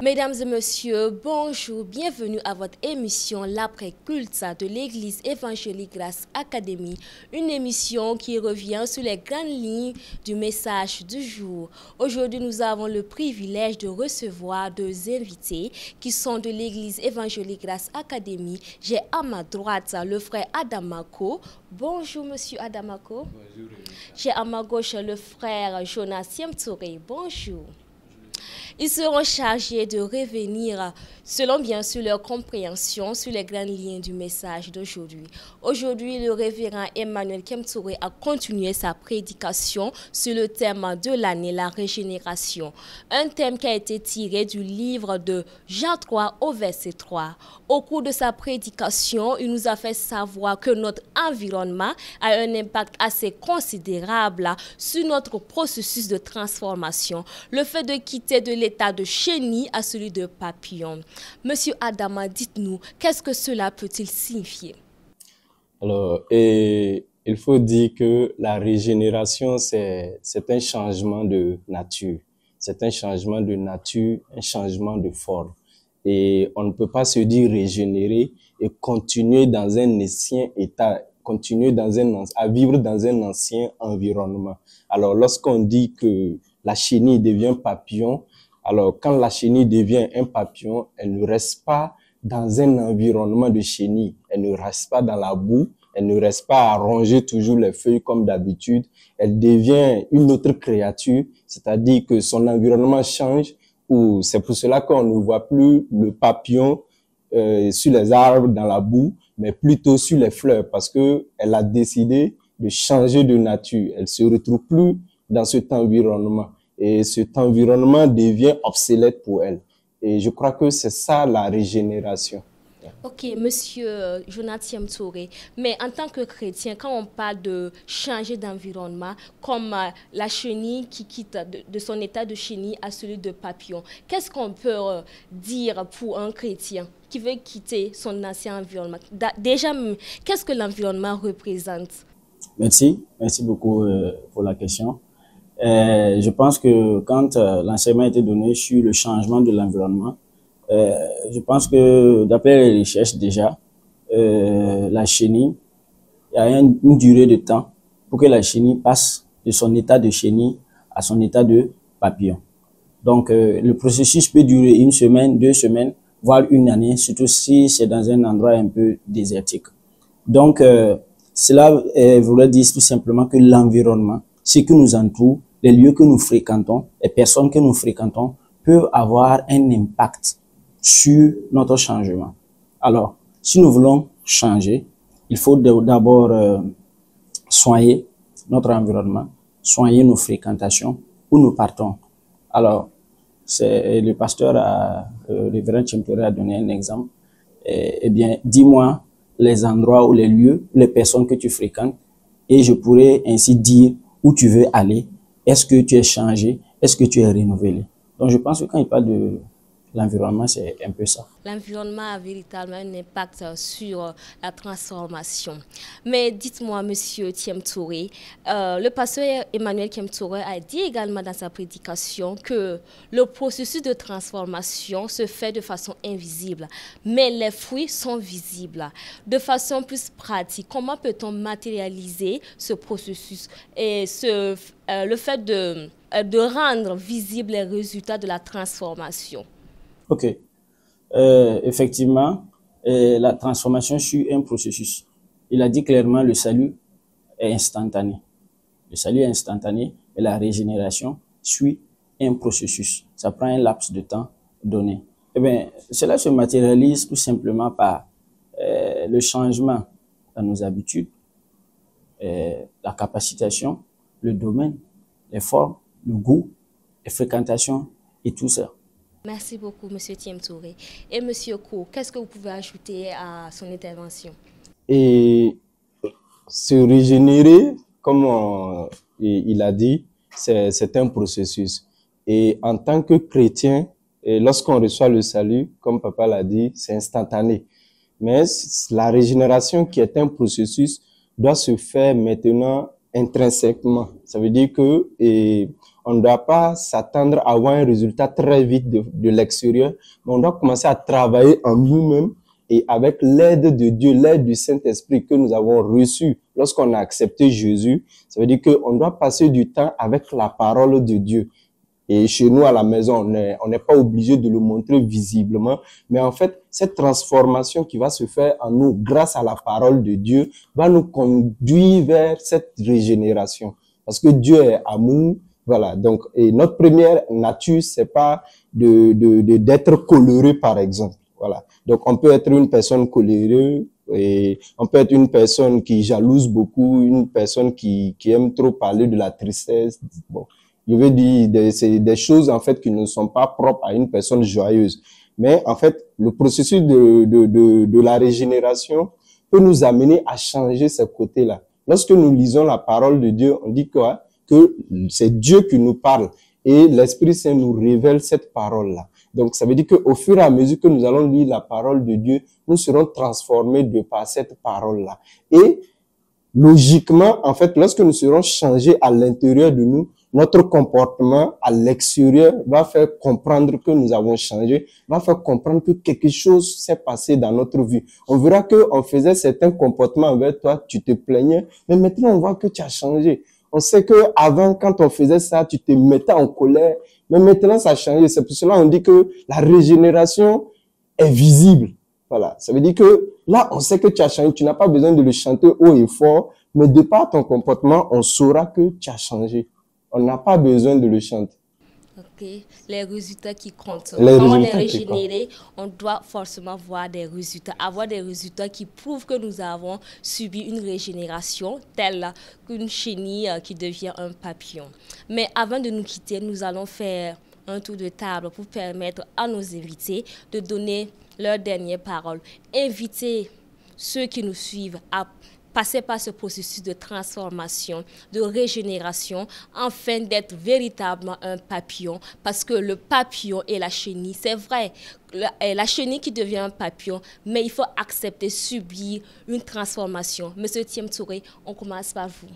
Mesdames et messieurs, bonjour, bienvenue à votre émission L'après-culte de l'Église évangélique Grâce Académie, une émission qui revient sur les grandes lignes du message du jour. Aujourd'hui, nous avons le privilège de recevoir deux invités qui sont de l'Église évangélique Grâce Académie. J'ai à ma droite le frère Adamako. Bonjour, monsieur Adamako. Bonjour. J'ai à ma gauche le frère Jonas Touré. Bonjour. Ils seront chargés de revenir, selon bien sûr leur compréhension, sur les grandes lignes du message d'aujourd'hui. Aujourd'hui, le révérend Emmanuel Kemtouré a continué sa prédication sur le thème de l'année, la régénération. Un thème qui a été tiré du livre de Jean 3 au verset 3. Au cours de sa prédication, il nous a fait savoir que notre environnement a un impact assez considérable sur notre processus de transformation. Le fait de quitter de l'état de chenille à celui de papillon. Monsieur Adama, dites-nous, qu'est-ce que cela peut-il signifier? Alors, il faut dire que la régénération, c'est un changement de nature. C'est un changement de nature, un changement de forme. Et on ne peut pas se dire régénérer et continuer dans un ancien état, à vivre dans un ancien environnement. Alors, lorsqu'on dit que la chenille devient papillon, alors quand la chenille devient un papillon, elle ne reste pas dans un environnement de chenille. Elle ne reste pas dans la boue. Elle ne reste pas à ronger toujours les feuilles comme d'habitude. Elle devient une autre créature, c'est-à-dire que son environnement change. Ou c'est pour cela qu'on ne voit plus le papillon sur les arbres dans la boue, mais plutôt sur les fleurs, parce que elle a décidé de changer de nature. Elle se retrouve plus dans cet environnement, et cet environnement devient obsolète pour elle. Et je crois que c'est ça la régénération. Ok, monsieur Jonathan Touré, mais en tant que chrétien, quand on parle de changer d'environnement, comme la chenille qui quitte de son état de chenille à celui de papillon, qu'est-ce qu'on peut dire pour un chrétien qui veut quitter son ancien environnement? Déjà, qu'est-ce que l'environnement représente? Merci beaucoup pour la question. Je pense que quand l'enseignement a été donné sur le changement de l'environnement, je pense que d'après les recherches déjà, la chenille, il y a une durée de temps pour que la chenille passe de son état de chenille à son état de papillon. Donc, le processus peut durer 1 semaine, 2 semaines, voire 1 année, surtout si c'est dans un endroit un peu désertique. Donc, cela voudrait dire tout simplement que l'environnement, ce qui nous entoure, les lieux que nous fréquentons, les personnes que nous fréquentons, peuvent avoir un impact sur notre changement. Alors, si nous voulons changer, il faut d'abord soigner notre environnement, soigner nos fréquentations, où nous partons. Alors, le pasteur, le révérend Chimtoré a donné un exemple. Eh bien, dis-moi les endroits ou les lieux, les personnes que tu fréquentes, et je pourrais ainsi dire où tu veux aller. Est-ce que tu es changé? Est-ce que tu es renouvelé? Donc, je pense que quand il parle de l'environnement, c'est un peu ça. L'environnement a véritablement un impact sur la transformation. Mais dites-moi, monsieur Thiem Touré, le pasteur Emmanuel Kemtouré a dit également dans sa prédication que le processus de transformation se fait de façon invisible, mais les fruits sont visibles. De façon plus pratique, comment peut-on matérialiser ce processus et le fait de rendre visibles les résultats de la transformation? Ok. Effectivement, la transformation suit un processus. Il a dit clairement le salut est instantané. Le salut est instantané et la régénération suit un processus. Ça prend un laps de temps donné. Eh bien, cela se matérialise tout simplement par le changement dans nos habitudes, la capacitation, le domaine, les formes, le goût, les fréquentations et tout ça. Merci beaucoup, M. Thiem Touré. Et M. Ko, qu'est-ce que vous pouvez ajouter à son intervention? Et se régénérer, comme il a dit, c'est un processus. Et en tant que chrétien, lorsqu'on reçoit le salut, comme papa l'a dit, c'est instantané. Mais la régénération, qui est un processus, doit se faire maintenant intrinsèquement. Ça veut dire que on ne doit pas s'attendre à avoir un résultat très vite de l'extérieur, mais on doit commencer à travailler en nous-mêmes et avec l'aide de Dieu, l'aide du Saint-Esprit que nous avons reçu lorsqu'on a accepté Jésus. Ça veut dire qu'on doit passer du temps avec la parole de Dieu. Et chez nous, à la maison, on n'est pas obligé de le montrer visiblement. Mais en fait, cette transformation qui va se faire en nous grâce à la parole de Dieu va nous conduire vers cette régénération. Parce que Dieu est amour. Voilà. Donc, et notre première nature, c'est pas d'être coléreux, par exemple. Voilà. Donc, on peut être une personne coléreuse et on peut être une personne qui jalouse beaucoup, une personne qui aime trop parler de la tristesse. Bon. Je veux dire, c'est des choses, en fait, qui ne sont pas propres à une personne joyeuse. Mais, en fait, le processus de la régénération peut nous amener à changer ce côté-là. Lorsque nous lisons la parole de Dieu, on dit quoi? Que c'est Dieu qui nous parle et l'Esprit Saint nous révèle cette parole-là. Donc, ça veut dire qu'au fur et à mesure que nous allons lire la parole de Dieu, nous serons transformés de par cette parole-là. Et, logiquement, en fait, lorsque nous serons changés à l'intérieur de nous, notre comportement à l'extérieur va faire comprendre que nous avons changé, va faire comprendre que quelque chose s'est passé dans notre vie. On verra que on faisait certains comportements envers toi, tu te plaignais, mais maintenant on voit que tu as changé. On sait que avant, quand on faisait ça, tu te mettais en colère, mais maintenant ça a changé. C'est pour cela qu'on dit que la régénération est visible. Voilà. Ça veut dire que là, on sait que tu as changé. Tu n'as pas besoin de le chanter haut et fort, mais de par ton comportement, on saura que tu as changé. On n'a pas besoin de le chanter. Ok, les résultats qui comptent. Les Quand on est résultats régénéré, on doit forcément voir des résultats, avoir des résultats qui prouvent que nous avons subi une régénération, telle qu'une chenille qui devient un papillon. Mais avant de nous quitter, nous allons faire un tour de table pour permettre à nos invités de donner leurs dernières paroles. Inviter ceux qui nous suivent à passer par ce processus de transformation, de régénération, afin d'être véritablement un papillon. Parce que le papillon et la chenille, c'est vrai, la chenille qui devient un papillon, mais il faut accepter, subir une transformation. Monsieur Thiem Touré, on commence par vous.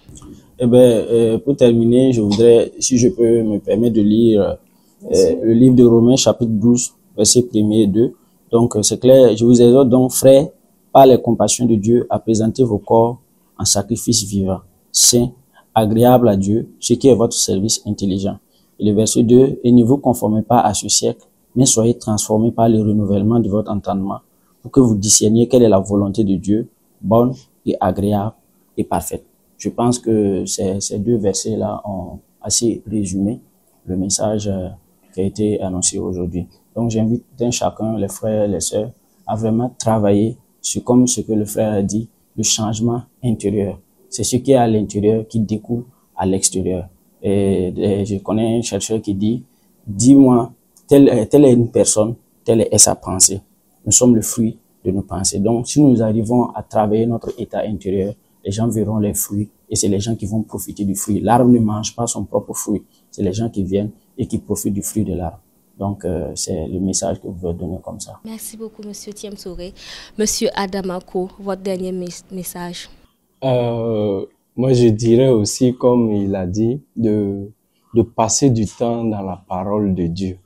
Eh bien, pour terminer, je voudrais, si je peux me permettre de lire le livre de Romains, chapitre 12, versets 1 et 2. Donc, c'est clair, je vous exhorte donc, frères, par les compassions de Dieu, à présenter vos corps en sacrifice vivant, saint, agréable à Dieu, ce qui est votre service intelligent. Et le verset 2, et ne vous conformez pas à ce siècle, mais soyez transformés par le renouvellement de votre entendement, pour que vous discerniez quelle est la volonté de Dieu, bonne et agréable et parfaite. Je pense que ces deux versets-là ont assez résumé le message qui a été annoncé aujourd'hui. Donc, j'invite chacun, les frères et les sœurs, à vraiment travailler sur, comme ce que le frère a dit, le changement intérieur. C'est ce qui est à l'intérieur qui découle à l'extérieur. Et je connais un chercheur qui dit, dis-moi, telle est une personne, telle est sa pensée. Nous sommes le fruit de nos pensées. Donc, si nous arrivons à travailler notre état intérieur, les gens verront les fruits et c'est les gens qui vont profiter du fruit. L'arbre ne mange pas son propre fruit. C'est les gens qui viennent et qui profitent du fruit de l'arbre. Donc, c'est le message que vous pouvez donner comme ça. Merci beaucoup, Monsieur Thiem Touré. Monsieur Adamako, votre dernier message. Moi, je dirais aussi, comme il a dit, de passer du temps dans la parole de Dieu.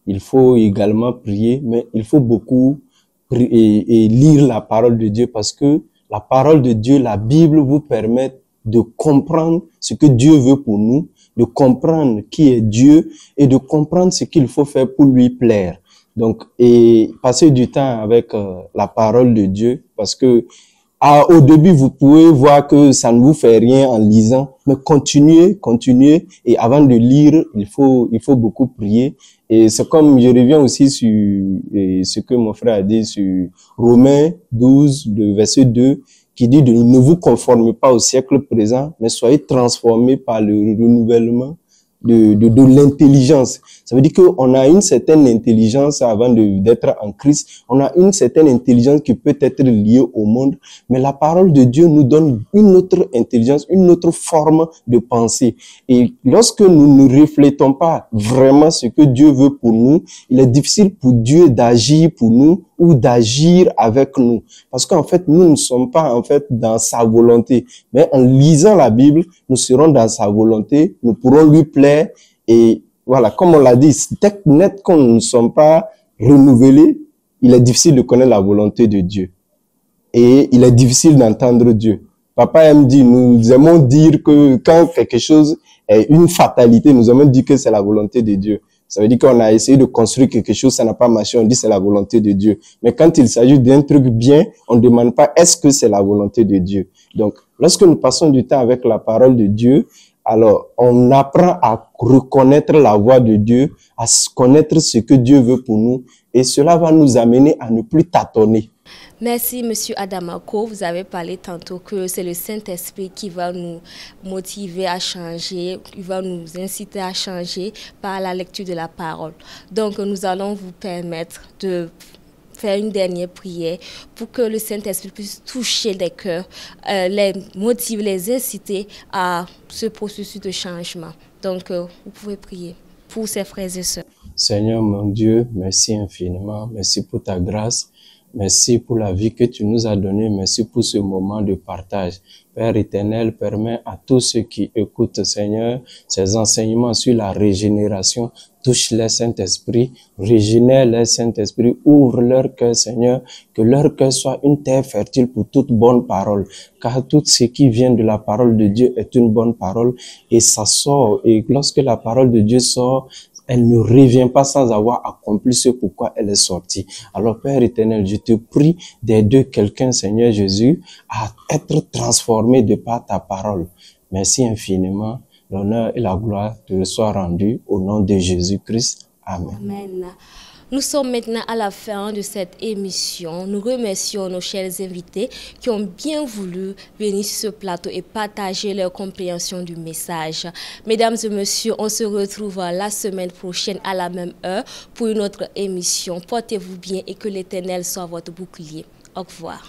Il faut également prier, mais il faut beaucoup prier et lire la parole de Dieu parce que la parole de Dieu, la Bible, vous permet de comprendre ce que Dieu veut pour nous, de comprendre qui est Dieu et de comprendre ce qu'il faut faire pour lui plaire. Donc, et passer du temps avec la parole de Dieu parce que au début, vous pouvez voir que ça ne vous fait rien en lisant, mais continuez. Et avant de lire, il faut beaucoup prier. Et c'est comme, je reviens aussi sur ce que mon frère a dit sur Romains 12, le verset 2, qui dit de ne vous conformez pas au siècle présent, mais soyez transformés par le renouvellement de l'intelligence. Ça veut dire qu'on a une certaine intelligence avant d'être en Christ. On a une certaine intelligence qui peut être liée au monde, mais la parole de Dieu nous donne une autre intelligence, une autre forme de pensée. Et lorsque nous ne reflétons pas vraiment ce que Dieu veut pour nous, il est difficile pour Dieu d'agir pour nous ou d'agir avec nous. Parce qu'en fait, nous ne sommes pas en fait dans sa volonté. Mais en lisant la Bible, nous serons dans sa volonté, nous pourrons lui plaire Et voilà, comme on l'a dit, dès qu'on ne sommes pas renouvelés, il est difficile de connaître la volonté de Dieu. Et il est difficile d'entendre Dieu. Papa aime dire, nous aimons dire que quand quelque chose est une fatalité, nous aimons dire que c'est la volonté de Dieu. Ça veut dire qu'on a essayé de construire quelque chose, ça n'a pas marché, on dit c'est la volonté de Dieu. Mais quand il s'agit d'un truc bien, on ne demande pas est-ce que c'est la volonté de Dieu. Donc, lorsque nous passons du temps avec la parole de Dieu, alors on apprend à reconnaître la voix de Dieu, à connaître ce que Dieu veut pour nous, et cela va nous amener à ne plus tâtonner. Merci, Monsieur Adamako. Vous avez parlé tantôt que c'est le Saint-Esprit qui va nous motiver à changer, il va nous inciter à changer par la lecture de la parole. Donc, nous allons vous permettre de faire une dernière prière pour que le Saint-Esprit puisse toucher les cœurs, les motiver, les inciter à ce processus de changement. Donc, vous pouvez prier pour ces frères et sœurs. Seigneur mon Dieu, merci infiniment, merci pour ta grâce. Merci pour la vie que tu nous as donnée. Merci pour ce moment de partage. Père éternel, permets à tous ceux qui écoutent, Seigneur, ces enseignements sur la régénération. Touche-les, Saint-Esprit. Régénère-les, Saint-Esprit. Ouvre leur cœur, Seigneur. Que leur cœur soit une terre fertile pour toute bonne parole. Car tout ce qui vient de la parole de Dieu est une bonne parole. Et ça sort. Et lorsque la parole de Dieu sort, elle ne revient pas sans avoir accompli ce pourquoi elle est sortie. Alors, Père éternel, je te prie d'aider quelqu'un, Seigneur Jésus, à être transformé de par ta parole. Merci infiniment. L'honneur et la gloire te soient rendus au nom de Jésus-Christ. Amen. Amen. Nous sommes maintenant à la fin de cette émission. Nous remercions nos chers invités qui ont bien voulu venir sur ce plateau et partager leur compréhension du message. Mesdames et messieurs, on se retrouve la semaine prochaine à la même heure pour une autre émission. Portez-vous bien et que l'Éternel soit votre bouclier. Au revoir.